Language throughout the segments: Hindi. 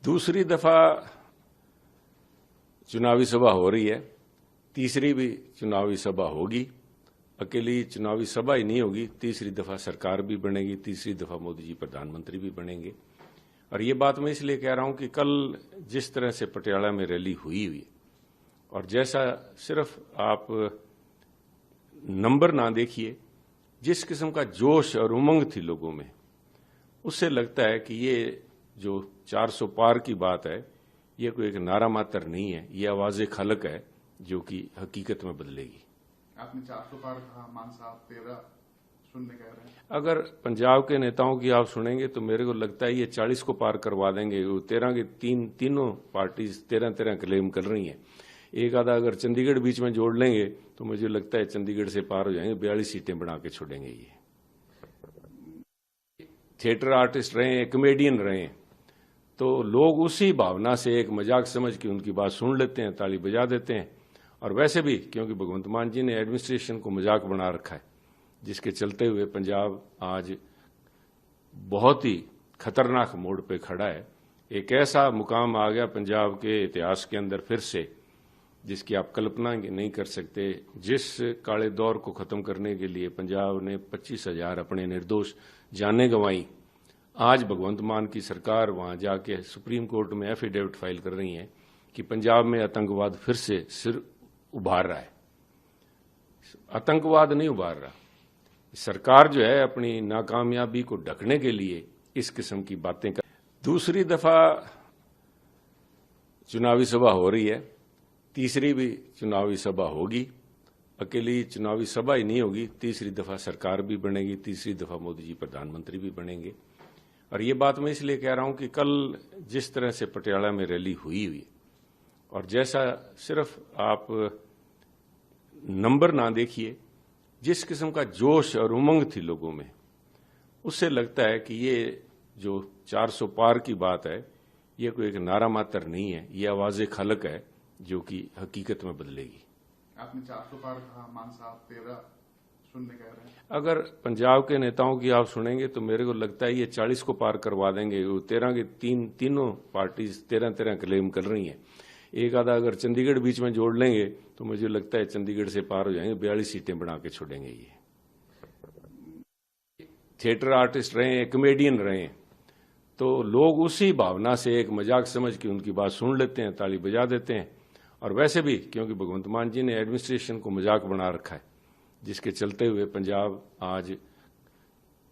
दूसरी दफा चुनावी सभा हो रही है, तीसरी भी चुनावी सभा होगी। अकेली चुनावी सभा ही नहीं होगी, तीसरी दफा सरकार भी बनेगी, तीसरी दफा मोदी जी प्रधानमंत्री भी बनेंगे। और ये बात मैं इसलिए कह रहा हूं कि कल जिस तरह से पटियाला में रैली हुई और जैसा सिर्फ आप नंबर ना देखिए, जिस किस्म का जोश और उमंग थी लोगों में, उससे लगता है कि ये जो 400 पार की बात है, ये कोई एक नारा मात्र नहीं है, ये आवाज़े खलक है जो कि हकीकत में बदलेगी। आपने 400 पार कहा, मान साहब 13 सुनने कह रहे हैं। अगर पंजाब के नेताओं की आप सुनेंगे तो मेरे को लगता है ये 40 को पार करवा देंगे। वो 13 की तीनों पार्टीज 13 क्लेम कर रही हैं। एक आधा अगर चंडीगढ़ बीच में जोड़ लेंगे तो मुझे लगता है चंडीगढ़ से पार हो जाएंगे, 42 सीटें बना के छोड़ेंगे। ये थिएटर आर्टिस्ट रहे, कॉमेडियन रहे, तो लोग उसी भावना से एक मजाक समझ के उनकी बात सुन लेते हैं, ताली बजा देते हैं। और वैसे भी क्योंकि भगवंत मान जी ने एडमिनिस्ट्रेशन को मजाक बना रखा है, जिसके चलते हुए पंजाब आज बहुत ही खतरनाक मोड़ पे खड़ा है। एक ऐसा मुकाम आ गया पंजाब के इतिहास के अंदर फिर से, जिसकी आप कल्पना नहीं कर सकते। जिस काले दौर को खत्म करने के लिए पंजाब ने 25,000 अपने निर्दोष जानें गंवाई, आज भगवंत मान की सरकार वहां जाके सुप्रीम कोर्ट में एफिडेविट फाइल कर रही है कि पंजाब में आतंकवाद फिर से सिर उभार रहा है। आतंकवाद नहीं उभार रहा, सरकार जो है अपनी नाकामयाबी को ढकने के लिए इस किस्म की बातें कर। दूसरी दफा चुनावी सभा हो रही है, तीसरी भी चुनावी सभा होगी। अकेली चुनावी सभा ही नहीं होगी, तीसरी दफा सरकार भी बनेगी, तीसरी दफा मोदी जी प्रधानमंत्री भी बनेंगे। और ये बात मैं इसलिए कह रहा हूं कि कल जिस तरह से पटियाला में रैली हुई और जैसा सिर्फ आप नंबर ना देखिए, जिस किस्म का जोश और उमंग थी लोगों में, उससे लगता है कि ये जो 400 पार की बात है, ये कोई एक नारा मात्र नहीं है, ये आवाज़े खलक है जो कि हकीकत में बदलेगी। आपने 400 पार कहा, मान साहब 13 सुनने कह रहे हैं। अगर पंजाब के नेताओं की आप सुनेंगे तो मेरे को लगता है ये 40 को पार करवा देंगे। वो 13 की तीनों पार्टीज 13 क्लेम कर रही हैं। एक आधा अगर चंडीगढ़ बीच में जोड़ लेंगे तो मुझे लगता है चंडीगढ़ से पार हो जाएंगे, 42 सीटें बना के छोड़ेंगे। ये थिएटर आर्टिस्ट रहे, कॉमेडियन रहे, तो लोग उसी भावना से एक मजाक समझ के उनकी बात सुन लेते हैं, ताली बजा देते हैं। और वैसे भी क्योंकि भगवंत मान जी ने एडमिनिस्ट्रेशन को मजाक बना रखा है, जिसके चलते हुए पंजाब आज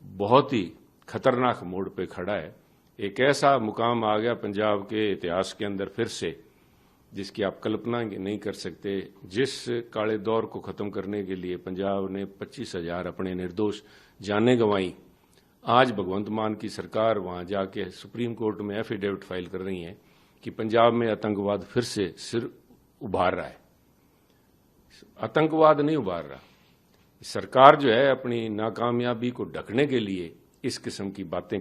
बहुत ही खतरनाक मोड़ पे खड़ा है। एक ऐसा मुकाम आ गया पंजाब के इतिहास के अंदर फिर से, जिसकी आप कल्पना नहीं कर सकते। जिस काले दौर को खत्म करने के लिए पंजाब ने 25,000 अपने निर्दोष जानें गंवाई, आज भगवंत मान की सरकार वहां जाके सुप्रीम कोर्ट में एफिडेविट फाइल कर रही है कि पंजाब में आतंकवाद फिर से सिर उभार रहा है। आतंकवाद नहीं उभार रहा, सरकार जो है अपनी नाकामयाबी को ढकने के लिए इस किस्म की बातें